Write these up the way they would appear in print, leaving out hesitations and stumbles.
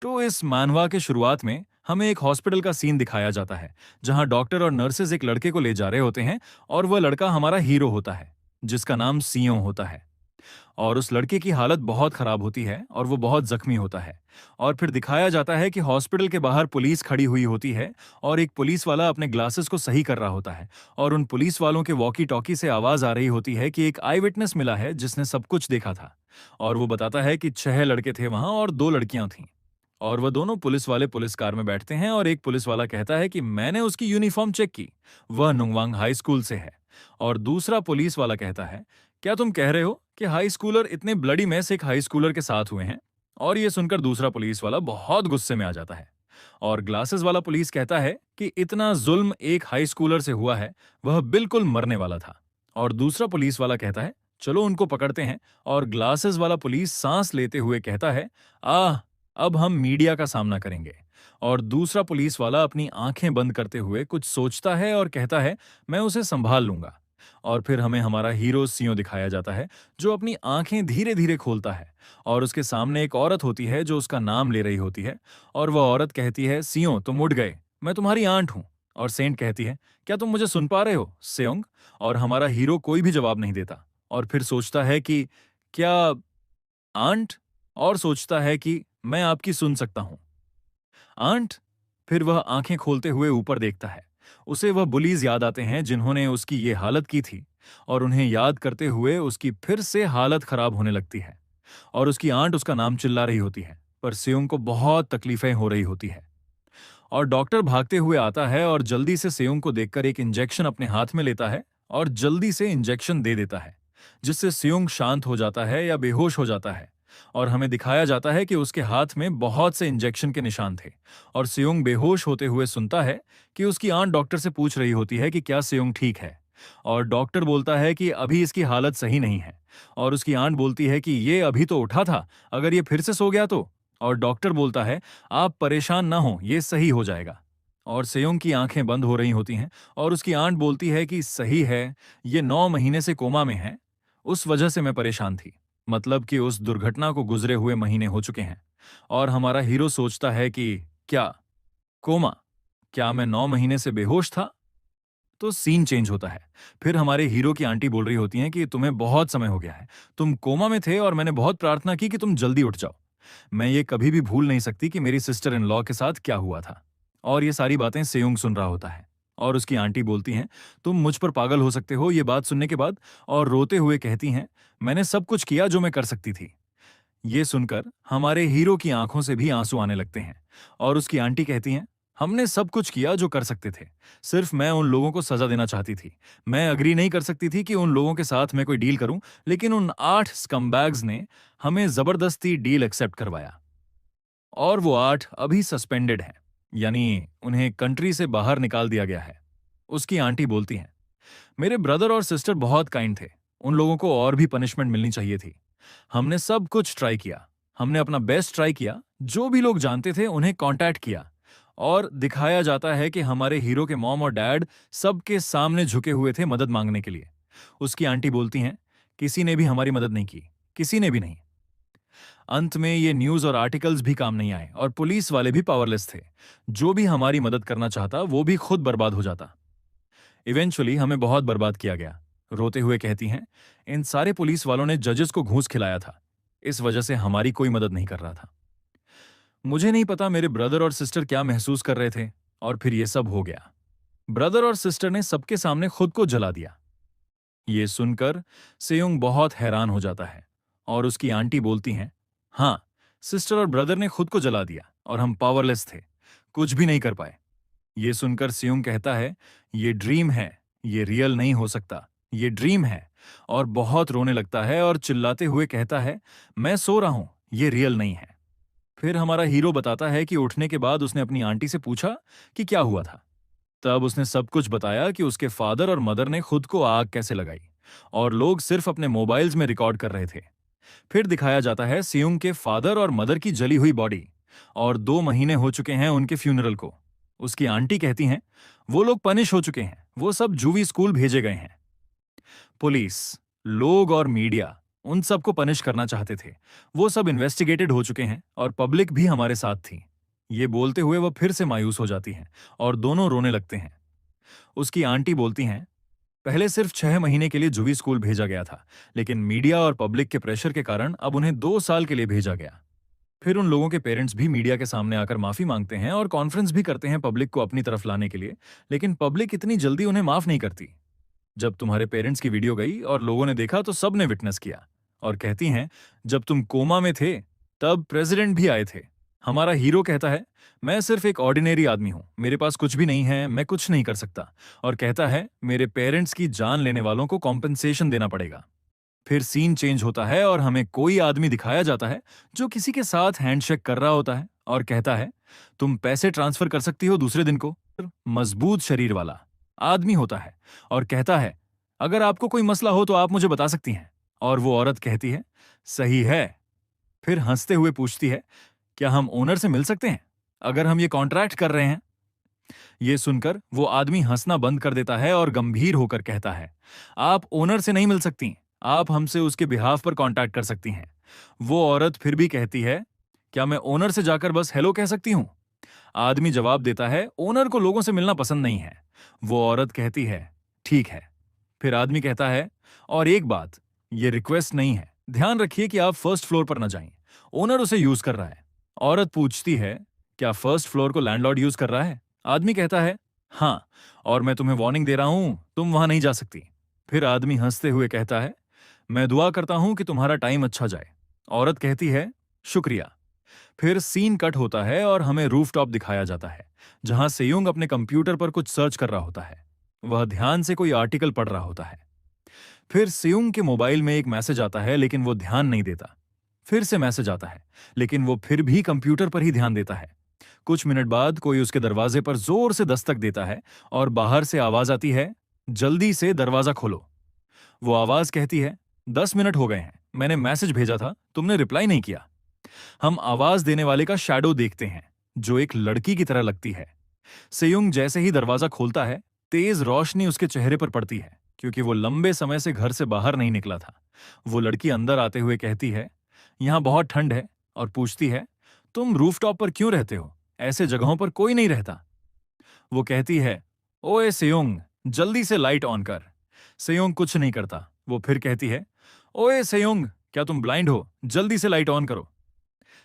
तो इस मानवा के शुरुआत में हमें एक हॉस्पिटल का सीन दिखाया जाता है, जहां डॉक्टर और नर्सेज एक लड़के को ले जा रहे होते हैं और वह लड़का हमारा हीरो होता है, जिसका नाम सियो होता है। और उस लड़के की हालत बहुत खराब होती है और वो बहुत जख्मी होता है। और फिर दिखाया जाता है कि हॉस्पिटल के बाहर पुलिस खड़ी हुई होती है और एक पुलिस वाला अपने ग्लासेस को सही कर रहा होता है। और उन पुलिस वालों के वॉकी टॉकी से आवाज आ रही होती है कि एक आई विटनेस मिला है जिसने सब कुछ देखा था। और वो बताता है कि 6 लड़के थे वहां और 2 लड़कियां थीं। और वह दोनों पुलिस वाले पुलिस कार में बैठते हैं और एक पुलिस वाला कहता है कि मैंने उसकी यूनिफॉर्म चेक की, वह नुंगवांग हाई स्कूल से है। और दूसरा पुलिस वाला कहता है, क्या तुम कह रहे हो कि हाई स्कूलर इतने ब्लडी मैस एक हाई स्कूलर के साथ हुए हैं? और ये सुनकर दूसरा पुलिस वाला बहुत गुस्से में आ जाता है। और ग्लासेस वाला पुलिस कहता है कि इतना जुल्म एक हाई स्कूलर से हुआ है, वह बिल्कुल मरने वाला था। और दूसरा पुलिस वाला कहता है, चलो उनको पकड़ते हैं। और ग्लासेस वाला पुलिस सांस लेते हुए कहता है, आह, अब हम मीडिया का सामना करेंगे। और दूसरा पुलिस वाला अपनी आंखें बंद करते हुए कुछ सोचता है और कहता है, मैं उसे संभाल लूंगा। और फिर हमें हमारा हीरो सियो दिखाया जाता है, जो अपनी आंखें धीरे धीरे खोलता है। और उसके सामने एक औरत होती है जो उसका नाम ले रही होती है। और वह औरत कहती है, सियो तुम उठ गए, मैं तुम्हारी आंट हूं। और सेंट कहती है, क्या तुम मुझे सुन पा रहे हो सेयोंग? और हमारा हीरो कोई भी जवाब नहीं देता और फिर सोचता है कि क्या आंट? और सोचता है कि मैं आपकी सुन सकता हूं आंट। फिर वह आंखें खोलते हुए ऊपर देखता है। उसे वह बुलीज याद आते हैं जिन्होंने उसकी ये हालत की थी। और उन्हें याद करते हुए उसकी फिर से हालत खराब होने लगती है। और उसकी आंट उसका नाम चिल्ला रही होती है, पर सेयोंग को बहुत तकलीफें हो रही होती है। और डॉक्टर भागते हुए आता है और जल्दी से सेयोंग को देखकर एक इंजेक्शन अपने हाथ में लेता है और जल्दी से इंजेक्शन दे देता है, जिससे सेयोंग शांत हो जाता है या बेहोश हो जाता है। और हमें दिखाया जाता है कि उसके हाथ में बहुत से इंजेक्शन के निशान थे। और सेयोंग बेहोश होते हुए सुनता है कि उसकी आंट डॉक्टर से पूछ रही होती है कि क्या सेयोंग ठीक है। और डॉक्टर बोलता है कि अभी इसकी हालत सही नहीं है। और उसकी आंट बोलती है कि ये अभी तो उठा था, अगर ये फिर से सो गया तो। और डॉक्टर बोलता है, आप परेशान ना हो, ये सही हो जाएगा। और सेयोंग की आंखें बंद हो रही होती हैं और उसकी आंट बोलती है कि सही है, ये 9 महीने से कोमा में है, उस वजह से मैं परेशान थी। मतलब कि उस दुर्घटना को गुजरे हुए महीने हो चुके हैं। और हमारा हीरो सोचता है कि क्या कोमा, क्या मैं 9 महीने से बेहोश था? तो सीन चेंज होता है। फिर हमारे हीरो की आंटी बोल रही होती हैं कि तुम्हें बहुत समय हो गया है, तुम कोमा में थे और मैंने बहुत प्रार्थना की कि तुम जल्दी उठ जाओ। मैं ये कभी भी भूल नहीं सकती कि मेरी सिस्टर इन लॉ के साथ क्या हुआ था। और ये सारी बातें सेयोंग सुन रहा होता है। और उसकी आंटी बोलती हैं, तुम मुझ पर पागल हो सकते हो ये बात सुनने के बाद। और रोते हुए कहती हैं, मैंने सब कुछ किया जो मैं कर सकती थी। ये सुनकर हमारे हीरो की आंखों से भी आंसू आने लगते हैं। और उसकी आंटी कहती हैं, हमने सब कुछ किया जो कर सकते थे, सिर्फ मैं उन लोगों को सजा देना चाहती थी। मैं अग्री नहीं कर सकती थी कि उन लोगों के साथ मैं कोई डील करूं, लेकिन उन 8 स्कमबैग्स ने हमें जबरदस्ती डील एक्सेप्ट करवाया। और वो 8 अभी सस्पेंडेड हैं, यानी उन्हें कंट्री से बाहर निकाल दिया गया है। उसकी आंटी बोलती हैं, मेरे ब्रदर और सिस्टर बहुत काइंड थे, उन लोगों को और भी पनिशमेंट मिलनी चाहिए थी। हमने सब कुछ ट्राई किया, हमने अपना बेस्ट ट्राई किया, जो भी लोग जानते थे उन्हें कांटेक्ट किया। और दिखाया जाता है कि हमारे हीरो के मॉम और डैड सबके सामने झुके हुए थे मदद मांगने के लिए। उसकी आंटी बोलती हैं, किसी ने भी हमारी मदद नहीं की, किसी ने भी नहीं। अंत में ये न्यूज और आर्टिकल्स भी काम नहीं आए और पुलिस वाले भी पावरलेस थे। जो भी हमारी मदद करना चाहता वो भी खुद बर्बाद हो जाता। इवेंचुअली हमें बहुत बर्बाद किया गया। रोते हुए कहती हैं, इन सारे पुलिस वालों ने जजेस को घूस खिलाया था, इस वजह से हमारी कोई मदद नहीं कर रहा था। मुझे नहीं पता मेरे ब्रदर और सिस्टर क्या महसूस कर रहे थे। और फिर ये सब हो गया। ब्रदर और सिस्टर ने सबके सामने खुद को जला दिया। ये सुनकर सेयोंग बहुत हैरान हो जाता है। और उसकी आंटी बोलती हैं, हाँ, सिस्टर और ब्रदर ने खुद को जला दिया और हम पावरलेस थे, कुछ भी नहीं कर पाए। ये सुनकर सियोंग कहता है, ये ड्रीम है, ये रियल नहीं हो सकता, ये ड्रीम है। और बहुत रोने लगता है और चिल्लाते हुए कहता है, मैं सो रहा हूं, ये रियल नहीं है। फिर हमारा हीरो बताता है कि उठने के बाद उसने अपनी आंटी से पूछा कि क्या हुआ था। तब उसने सब कुछ बताया कि उसके फादर और मदर ने खुद को आग कैसे लगाई और लोग सिर्फ अपने मोबाइल्स में रिकॉर्ड कर रहे थे। फिर दिखाया जाता है सियोंग के फादर और मदर की जली हुई बॉडी। और 2 महीने हो चुके हैं उनके फ्यूनरल को। उसकी आंटी कहती हैं, वो लोग पनिश हो चुके हैं, वो सब जूवी स्कूल भेजे गए हैं। पुलिस, लोग और मीडिया उन सबको पनिश करना चाहते थे। वो सब इन्वेस्टिगेटेड हो चुके हैं और पब्लिक भी हमारे साथ थी। ये बोलते हुए वो फिर से मायूस हो जाती हैं और दोनों रोने लगते हैं। उसकी आंटी बोलती हैं, पहले सिर्फ 6 महीने के लिए जुवी स्कूल भेजा गया था, लेकिन मीडिया और पब्लिक के प्रेशर के कारण अब उन्हें 2 साल के लिए भेजा गया। फिर उन लोगों के पेरेंट्स भी मीडिया के सामने आकर माफी मांगते हैं और कॉन्फ्रेंस भी करते हैं पब्लिक को अपनी तरफ लाने के लिए, लेकिन पब्लिक इतनी जल्दी उन्हें माफ नहीं करती। जब तुम्हारे पेरेंट्स की वीडियो गई और लोगों ने देखा तो सबने विटनेस किया और कहती हैं, जब तुम कोमा में थे तब प्रेसिडेंट भी आए थे। हमारा हीरो कहता है, मैं सिर्फ एक ऑर्डिनरी आदमी हूं, मेरे पास कुछ भी नहीं है, मैं कुछ नहीं कर सकता। और कहता है, मेरे पेरेंट्स की जान लेने वालों को कॉम्पेंसेशन देना पड़ेगा। फिर सीन चेंज होता है और हमें कोई आदमी दिखाया जाता है जो किसी के साथ हैंडशेक कर रहा होता है और कहता है, तुम पैसे ट्रांसफर कर सकती हो दूसरे दिन को। मजबूत शरीर वाला आदमी होता है और कहता है, अगर आपको कोई मसला हो तो आप मुझे बता सकती हैं। और वो औरत कहती है, सही है। फिर हंसते हुए पूछती है, क्या हम ओनर से मिल सकते हैं अगर हम ये कॉन्ट्रैक्ट कर रहे हैं? ये सुनकर वो आदमी हंसना बंद कर देता है और गंभीर होकर कहता है, आप ओनर से नहीं मिल सकती, आप हमसे उसके बिहाफ पर कांटेक्ट कर सकती हैं। वो औरत फिर भी कहती है, क्या मैं ओनर से जाकर बस हेलो कह सकती हूं? आदमी जवाब देता है, ओनर को लोगों से मिलना पसंद नहीं है। वो औरत कहती है, ठीक है। फिर आदमी कहता है, और एक बात, ये रिक्वेस्ट नहीं है, ध्यान रखिए कि आप फर्स्ट फ्लोर पर न जाएं, ओनर उसे यूज कर रहा है। औरत पूछती है, क्या फर्स्ट फ्लोर को लैंडलॉर्ड यूज कर रहा है? आदमी कहता है, हाँ, और मैं तुम्हें वार्निंग दे रहा हूं, तुम वहां नहीं जा सकती। फिर आदमी हंसते हुए कहता है, मैं दुआ करता हूं कि तुम्हारा टाइम अच्छा जाए। औरत कहती है, शुक्रिया। फिर सीन कट होता है और हमें रूफटॉप दिखाया जाता है, जहां सेयुंग अपने कंप्यूटर पर कुछ सर्च कर रहा होता है। वह ध्यान से कोई आर्टिकल पढ़ रहा होता है। फिर सेयुंग के मोबाइल में एक मैसेज आता है, लेकिन वो ध्यान नहीं देता। फिर से मैसेज आता है, लेकिन वो फिर भी कंप्यूटर पर ही ध्यान देता है। कुछ मिनट बाद कोई उसके दरवाजे पर जोर से दस्तक देता है और बाहर से आवाज आती है, जल्दी से दरवाजा खोलो। वो आवाज कहती है, 10 मिनट हो गए हैं, मैंने मैसेज भेजा था, तुमने रिप्लाई नहीं किया। हम आवाज देने वाले का शैडो देखते हैं, जो एक लड़की की तरह लगती है। सेयुंग जैसे ही दरवाजा खोलता है, तेज रोशनी उसके चेहरे पर पड़ती है, क्योंकि वो लंबे समय से घर से बाहर नहीं निकला था। वो लड़की अंदर आते हुए कहती है, यहाँ बहुत ठंड है, और पूछती है, तुम रूफटॉप पर क्यों रहते हो? ऐसे जगहों पर कोई नहीं रहता। वो कहती है, ओए सेयोंग, जल्दी से लाइट ऑन कर। सेयोंग कुछ नहीं करता। वो फिर कहती है, ओए सेयोंग, क्या तुम ब्लाइंड हो? जल्दी से लाइट ऑन करो।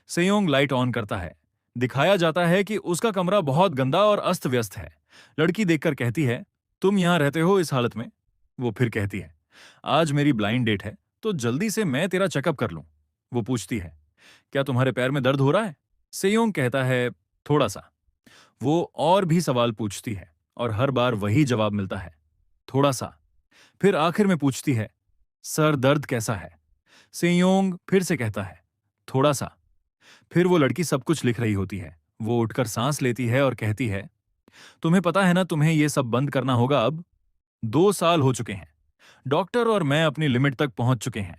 सेयोंग लाइट ऑन करता है। दिखाया जाता है कि उसका कमरा बहुत गंदा और अस्त व्यस्त है। लड़की देखकर कहती है, तुम यहां रहते हो इस हालत में? वो फिर कहती है, आज मेरी ब्लाइंड डेट है, तो जल्दी से मैं तेरा चेकअप कर लूं। वो पूछती है, क्या तुम्हारे पैर में दर्द हो रहा है? सेयोंग कहता है, थोड़ा सा। वो और भी सवाल पूछती है और हर बार वही जवाब मिलता है, थोड़ा सा। फिर आखिर में पूछती है, सर दर्द कैसा है? सेयोंग फिर से कहता है, थोड़ा सा। फिर वो लड़की सब कुछ लिख रही होती है। वो उठकर सांस लेती है और कहती है, तुम्हें पता है ना, तुम्हें ये सब बंद करना होगा अब। 2 साल हो चुके हैं। डॉक्टर और मैं अपनी लिमिट तक पहुंच चुके हैं।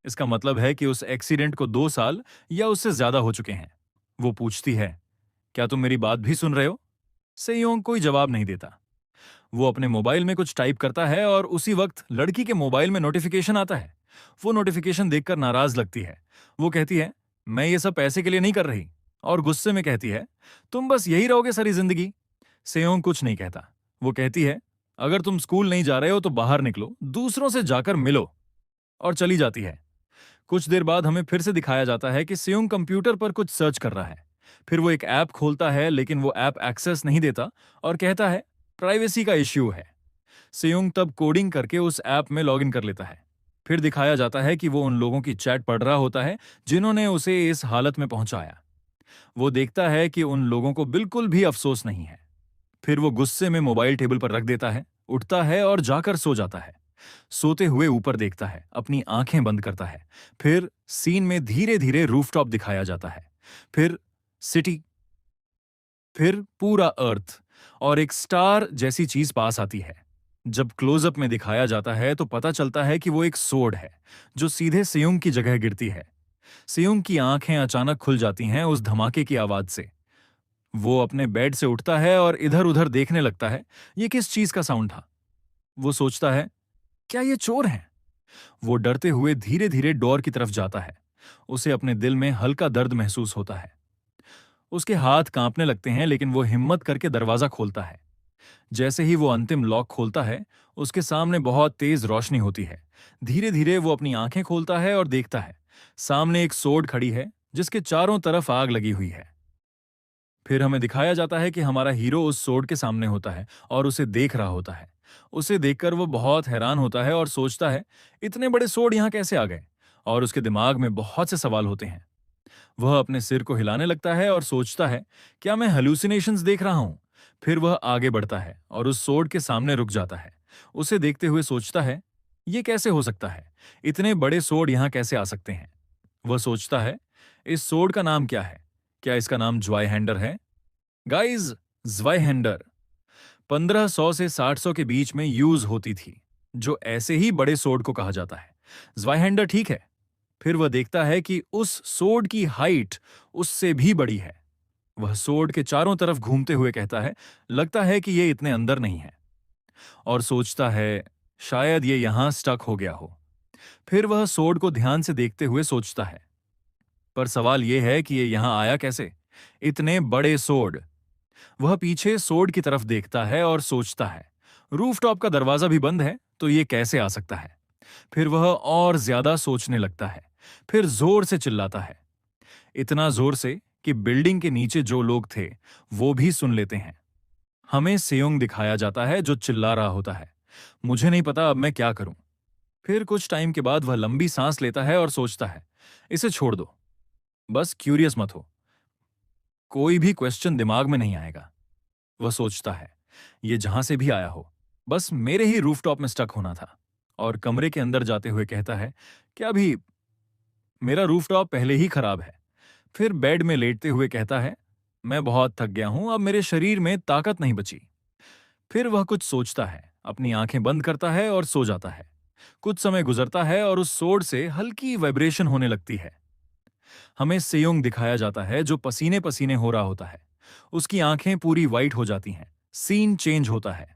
इसका मतलब है कि उस एक्सीडेंट को 2 साल या उससे ज्यादा हो चुके हैं। वो पूछती है, क्या तुम मेरी बात भी सुन रहे हो? सेयोंग कोई जवाब नहीं देता। वो अपने मोबाइल में कुछ टाइप करता है और उसी वक्त लड़की के मोबाइल में नोटिफिकेशन आता है। वो नोटिफिकेशन देखकर नाराज लगती है। वो कहती है, मैं ये सब पैसे के लिए नहीं कर रही, और गुस्से में कहती है, तुम बस यही रहोगे सारी जिंदगी? सेयोंग कुछ नहीं कहता। वो कहती है, अगर तुम स्कूल नहीं जा रहे हो तो बाहर निकलो, दूसरों से जाकर मिलो, और चली जाती है। कुछ देर बाद हमें फिर से दिखाया जाता है कि सेयोंग कंप्यूटर पर कुछ सर्च कर रहा है। फिर वो एक ऐप खोलता है, लेकिन वो ऐप एक्सेस नहीं देता और कहता है, प्राइवेसी का इश्यू है। सेयोंग तब कोडिंग करके उस ऐप में लॉगिन कर लेता है। फिर दिखाया जाता है कि वो उन लोगों की चैट पढ़ रहा होता है जिन्होंने उसे इस हालत में पहुंचाया। वो देखता है कि उन लोगों को बिल्कुल भी अफसोस नहीं है। फिर वो गुस्से में मोबाइल टेबल पर रख देता है, उठता है और जाकर सो जाता है। सोते हुए ऊपर देखता है, अपनी आंखें बंद करता है। फिर सीन में धीरे धीरे रूफटॉप दिखाया जाता है, फिर सिटी, फिर पूरा अर्थ, और एक स्टार जैसी चीज पास आती है। जब क्लोजअप में दिखाया जाता है तो पता चलता है कि वो एक सोर्ड है, जो सीधे सेयुंग की जगह गिरती है। सेयुंग की आंखें अचानक खुल जाती हैं उस धमाके की आवाज से। वो अपने बेड से उठता है और इधर उधर देखने लगता है, ये किस चीज का साउंड था? वो सोचता है, क्या ये चोर हैं? वो डरते हुए धीरे धीरे डोर की तरफ जाता है। उसे अपने दिल में हल्का दर्द महसूस होता है। उसके हाथ कांपने लगते हैं, लेकिन वो हिम्मत करके दरवाजा खोलता है। जैसे ही वो अंतिम लॉक खोलता है, उसके सामने बहुत तेज रोशनी होती है। धीरे धीरे वो अपनी आंखें खोलता है और देखता है, सामने एक सोर्ड खड़ी है जिसके चारों तरफ आग लगी हुई है। फिर हमें दिखाया जाता है कि हमारा हीरो उस सोर्ड के सामने होता है और उसे देख रहा होता है। उसे देखकर वो बहुत हैरान होता है और सोचता है, इतने बड़े सोर्ड यहाँ कैसे आ गए? और उसके दिमाग में बहुत से सवाल होते हैं। वह अपने सिर को हिलाने लगता है और सोचता है, क्या मैं हेलुसिनेशंस देख रहा हूं? फिर वह आगे बढ़ता है और उस सोर्ड के सामने रुक जाता है। उसे देखते हुए सोचता है, ये कैसे हो सकता है? इतने बड़े सोर्ड यहाँ कैसे आ सकते हैं? वह सोचता है, इस सोर्ड का नाम क्या है? क्या इसका नाम ज्वाइहैंडर है? गाइस, ज्वाइहैंडर 1500 से 700 के बीच में यूज होती थी, जो ऐसे ही बड़े सोर्ड को कहा जाता है। ज्वाइहैंडर ठीक है। फिर वह देखता है कि उस सोर्ड की हाइट उससे भी बड़ी है। वह सोर्ड के चारों तरफ घूमते हुए कहता है, लगता है कि ये इतने अंदर नहीं है। और सोचता है, शायद ये यहां स्टक हो गया हो। फिर वह सोर्ड को ध्यान से देखते हुए सोचता है, पर सवाल यह है कि ये यहां आया कैसे? इतने बड़े सोर्ड। वह पीछे सोर्ड की तरफ देखता है और सोचता है, रूफटॉप का दरवाजा भी बंद है, तो ये कैसे आ सकता है? फिर वह और ज्यादा सोचने लगता है। फिर जोर से चिल्लाता है, इतना जोर से कि बिल्डिंग के नीचे जो लोग थे वो भी सुन लेते हैं। हमें सेयोंग दिखाया जाता है जो चिल्ला रहा होता है, मुझे नहीं पता अब मैं क्या करूं। फिर कुछ टाइम के बाद वह लंबी सांस लेता है और सोचता है, इसे छोड़ दो, बस क्यूरियस मत हो, कोई भी क्वेश्चन दिमाग में नहीं आएगा। वह सोचता है, ये जहां से भी आया हो, बस मेरे ही रूफटॉप में स्टक होना था। और कमरे के अंदर जाते हुए कहता है, क्या अभी मेरा रूफटॉप पहले ही खराब है। फिर बेड में लेटते हुए कहता है, मैं बहुत थक गया हूं, अब मेरे शरीर में ताकत नहीं बची। फिर वह कुछ सोचता है, अपनी आंखें बंद करता है और सो जाता है। कुछ समय गुजरता है और उस सोर्ड से हल्की वाइब्रेशन होने लगती है। हमें सेयोंग दिखाया जाता है जो पसीने पसीने हो रहा होता है। उसकी आंखें पूरी वाइट हो जाती हैं। सीन चेंज होता है।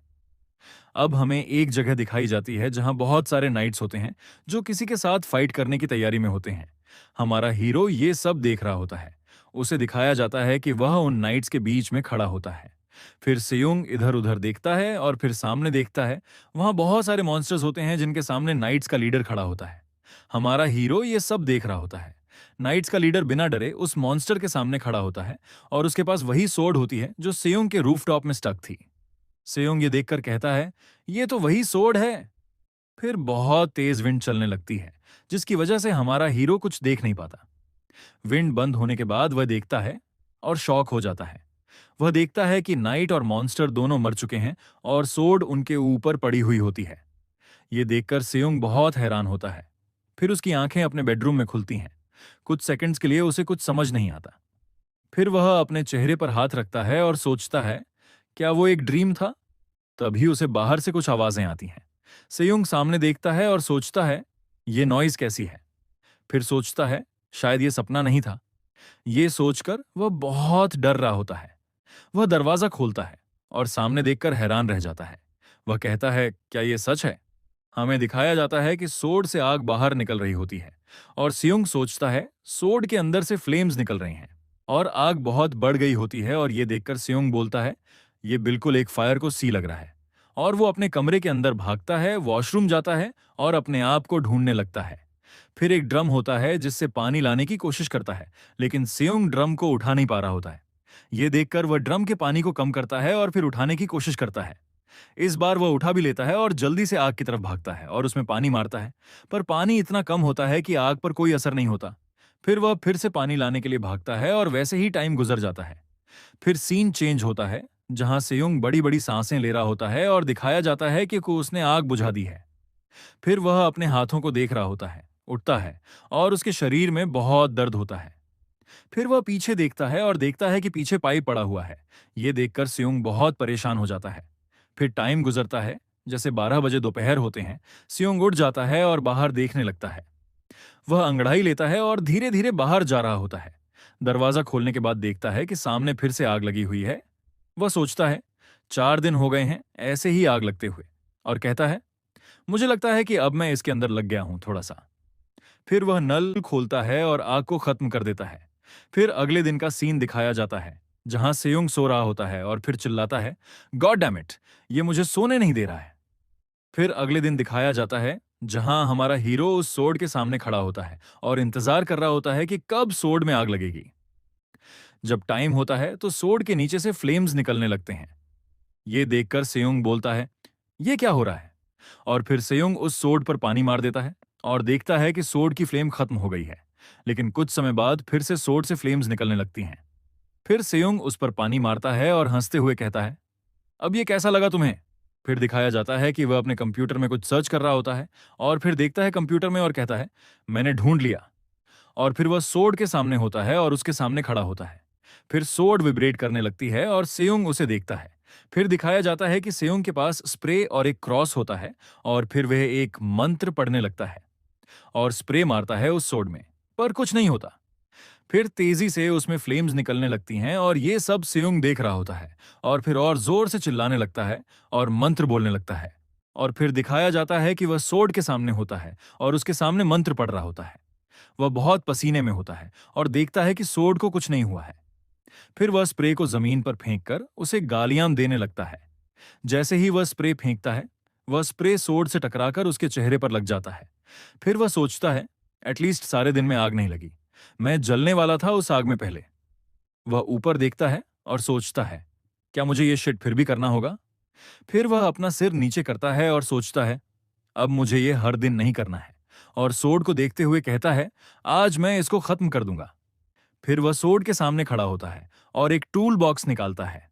अब हमें एक जगह दिखाई जाती है जहां बहुत सारे नाइट्स होते हैं जो किसी के साथ फाइट करने की तैयारी में होते हैं। हमारा हीरो ये सब देख रहा होता है। उसे दिखाया जाता है कि वह उन नाइट्स के बीच में खड़ा होता है। फिर सेयुंग इधर उधर देखता है और फिर सामने देखता है, वहां बहुत सारे मॉन्स्टर्स होते हैं जिनके सामने नाइट्स का लीडर खड़ा होता है। हमारा हीरो ये सब देख रहा होता है। नाइट्स का लीडर बिना डरे उस मॉन्स्टर के सामने खड़ा होता है और उसके पास वही सोर्ड होती है जो सेयुंग के रूफटॉप में स्टक थी। सेयोंग ये देखकर कहता है, ये तो वही सोर्ड है। फिर बहुत तेज विंड चलने लगती है, जिसकी वजह से हमारा हीरो कुछ देख नहीं पाता। विंड बंद होने के बाद वह देखता है और शॉक हो जाता है। वह देखता है कि नाइट और मॉन्स्टर दोनों मर चुके हैं और सोर्ड उनके ऊपर पड़ी हुई होती है। ये देखकर सेयोंग बहुत हैरान होता है। फिर उसकी आंखें अपने बेडरूम में खुलती हैं। कुछ सेकंड्स के लिए उसे कुछ समझ नहीं आता। फिर वह अपने चेहरे पर हाथ रखता है और सोचता है, क्या वो एक ड्रीम था? तभी उसे बाहर से कुछ आवाजें आती हैं। सेयुंग सामने देखता है और सोचता है, ये नॉइज कैसी है? फिर सोचता है, शायद ये सपना नहीं था। ये सोचकर वह बहुत डर रहा होता है। वह दरवाजा खोलता है और सामने देखकर हैरान रह जाता है। वह कहता है, क्या ये सच है? हमें दिखाया जाता है कि सोर्ड से आग बाहर निकल रही होती है और सियुंग सोचता है, सोर्ड के अंदर से फ्लेम्स निकल रही हैं और आग बहुत बढ़ गई होती है। और ये देखकर सियुंग बोलता है, ये बिल्कुल एक फायर को सी लग रहा है। और वो अपने कमरे के अंदर भागता है, वॉशरूम जाता है और अपने आप को ढूंढने लगता है। फिर एक ड्रम होता है जिससे पानी लाने की कोशिश करता है, लेकिन सियुंग ड्रम को उठा नहीं पा रहा होता है। ये देखकर वह ड्रम के पानी को कम करता है और फिर उठाने की कोशिश करता है। इस बार वह उठा भी लेता है और जल्दी से आग की तरफ भागता है और उसमें पानी मारता है, पर पानी इतना कम होता है कि आग पर कोई असर नहीं होता। फिर वह फिर से पानी लाने के लिए भागता है और वैसे ही टाइम गुजर जाता है। फिर सीन चेंज होता है, जहां सेयुंग बड़ी बड़ी सांसें ले रहा होता है और दिखाया जाता है कि उसने आग बुझा दी है। फिर वह अपने हाथों को देख रहा होता है, उठता है और उसके शरीर में बहुत दर्द होता है। फिर वह पीछे देखता है और देखता है कि पीछे पाइप पड़ा हुआ है। यह देखकर सेयुंग बहुत परेशान हो जाता है। फिर टाइम गुजरता है, जैसे 12 बजे दोपहर होते हैं। सियोंग उठ जाता है और बाहर देखने लगता है। वह अंगड़ाई लेता है और धीरे धीरे बाहर जा रहा होता है। दरवाजा खोलने के बाद देखता है कि सामने फिर से आग लगी हुई है। वह सोचता है, 4 दिन हो गए हैं ऐसे ही आग लगते हुए, और कहता है, मुझे लगता है कि अब मैं इसके अंदर लग गया हूं थोड़ा सा। फिर वह नल खोलता है और आग को खत्म कर देता है। फिर अगले दिन का सीन दिखाया जाता है, जहां सेयुंग सो रहा होता है और फिर चिल्लाता है, गॉड डैम इट, ये मुझे सोने नहीं दे रहा है। फिर अगले दिन दिखाया जाता है, जहां हमारा हीरो उस सोर्ड के सामने खड़ा होता है और इंतजार कर रहा होता है कि कब सोर्ड में आग लगेगी। जब टाइम होता है तो सोर्ड के नीचे से फ्लेम्स निकलने लगते हैं। ये देखकर सेयुंग बोलता है, ये क्या हो रहा है? और फिर सेयुंग उस सोर्ड पर पानी मार देता है और देखता है कि सोर्ड की फ्लेम खत्म हो गई है। लेकिन कुछ समय बाद फिर से सोर्ड से फ्लेम्स निकलने लगती हैं। फिर सेयुंग उस पर पानी मारता है और हंसते हुए कहता है, अब ये कैसा लगा तुम्हें? फिर दिखाया जाता है कि वह अपने कंप्यूटर में कुछ सर्च कर रहा होता है और फिर देखता है कंप्यूटर में और कहता है, मैंने ढूंढ लिया। और फिर वह सोर्ड के सामने होता है और उसके सामने खड़ा होता है। फिर सोर्ड विब्रेट करने लगती है और सेयुंग उसे देखता है। फिर दिखाया जाता है कि सेयुंग के पास स्प्रे और एक क्रॉस होता है और फिर वह एक मंत्र पढ़ने लगता है और स्प्रे मारता है उस सोर्ड में, पर कुछ नहीं होता। फिर तेजी से उसमें फ्लेम्स निकलने लगती हैं और ये सब सेयुंग देख रहा होता है और फिर और जोर से चिल्लाने लगता है और मंत्र बोलने लगता है। और फिर दिखाया जाता है कि वह सोर्ड के सामने होता है और उसके सामने मंत्र पढ़ रहा होता है। वह बहुत पसीने में होता है और देखता है कि सोर्ड को कुछ नहीं हुआ है। फिर वह स्प्रे को जमीन पर फेंककर उसे गालियां देने लगता है। जैसे ही वह स्प्रे फेंकता है, वह स्प्रे सोर्ड से टकराकर उसके चेहरे पर लग जाता है। फिर वह सोचता है, एटलीस्ट सारे दिन में आग नहीं लगी, मैं जलने वाला था उस आग में पहले। वह ऊपर देखता है और सोचता है, क्या मुझे ये शिट फिर भी करना होगा? फिर वह अपना सिर नीचे करता है और सोचता है, अब मुझे ये हर दिन नहीं करना है। और सोर्ड को देखते हुए कहता है, आज मैं इसको खत्म कर दूंगा। फिर वह सोर्ड के सामने खड़ा होता है और एक टूल बॉक्स निकालता है।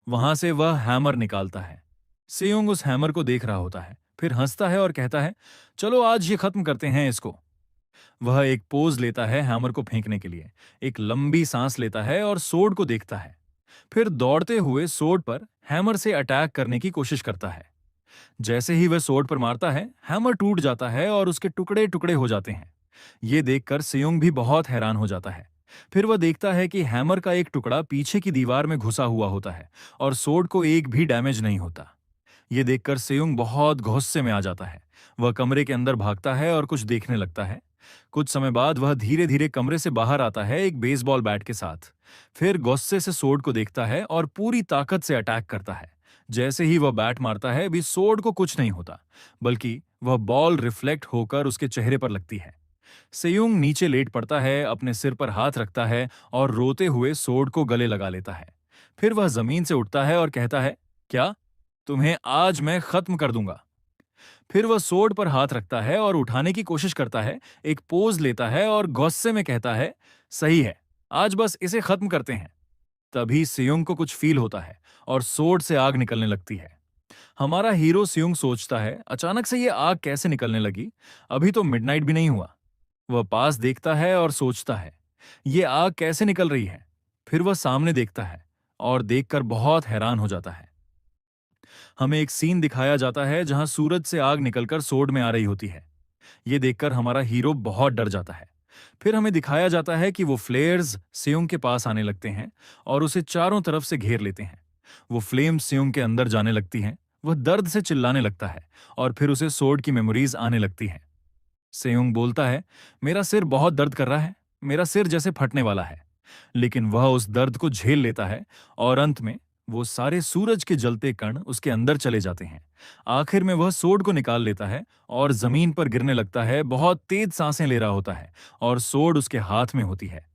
वहां से वह हैमर निकालता है। सेयोंग उस हैमर को देख रहा होता है, फिर हंसता है और कहता है, चलो आज ये खत्म करते हैं इसको। वह एक पोज लेता है हैमर को फेंकने के लिए, एक लंबी सांस लेता है और सोर्ड को देखता है। फिर दौड़ते हुए सोर्ड पर हैमर से अटैक करने की कोशिश करता है। जैसे ही वह सोर्ड पर मारता है, हैमर टूट जाता है और उसके टुकड़े टुकड़े हो जाते हैं। ये देखकर सेयोंग भी बहुत हैरान हो जाता है। फिर वह देखता है कि हैमर का एक टुकड़ा पीछे की दीवार में घुसा हुआ होता है और सोर्ड को एक भी डैमेज नहीं होता। ये देखकर सेयुंग बहुत गुस्से में आ जाता है। वह कमरे के अंदर भागता है और कुछ देखने लगता है। कुछ समय बाद वह धीरे धीरे कमरे से बाहर आता है एक बेसबॉल बैट के साथ। फिर गुस्से से सोर्ड को देखता है और पूरी ताकत से अटैक करता है। जैसे ही वह बैट मारता है, भी सोर्ड को कुछ नहीं होता, बल्कि वह बॉल रिफ्लेक्ट होकर उसके चेहरे पर लगती है। सेयुंग नीचे लेट पड़ता है, अपने सिर पर हाथ रखता है और रोते हुए सोर्ड को गले लगा लेता है। फिर वह जमीन से उठता है और कहता है, क्या? तुम्हें आज मैं खत्म कर दूंगा। फिर वह सोर्ड पर हाथ रखता है और उठाने की कोशिश करता है, एक पोज लेता है और गुस्से में कहता है, सही है, आज बस इसे खत्म करते हैं। तभी सियुंग को कुछ फील होता है और सोर्ड से आग निकलने लगती है। हमारा हीरो सियुंग सोचता है, अचानक से ये आग कैसे निकलने लगी? अभी तो मिडनाइट भी नहीं हुआ। वह पास देखता है और सोचता है, ये आग कैसे निकल रही है? फिर वह सामने देखता है और देखकर बहुत हैरान हो जाता है। हमें एक सीन दिखाया जाता है जहां सूरज से आग निकलकर सोर्ड में आ रही होती है। ये देखकर हमारा हीरो बहुत डर जाता है। फिर हमें दिखाया जाता है कि वो फ्लेयर्स सेयुंग के पास आने लगते हैं और उसे चारों तरफ से घेर लेते हैं। वो फ्लेम सेयुंग के अंदर जाने लगती हैं। वह दर्द से चिल्लाने लगता है और फिर उसे सोर्ड की मेमोरीज आने लगती हैं। सेयुंग बोलता है, मेरा सिर बहुत दर्द कर रहा है, मेरा सिर जैसे फटने वाला है। लेकिन वह उस दर्द को झेल लेता है और अंत में वो सारे सूरज के जलते कण उसके अंदर चले जाते हैं। आखिर में वह सोर्ड को निकाल लेता है और जमीन पर गिरने लगता है, बहुत तेज सांसें ले रहा होता है और सोर्ड उसके हाथ में होती है।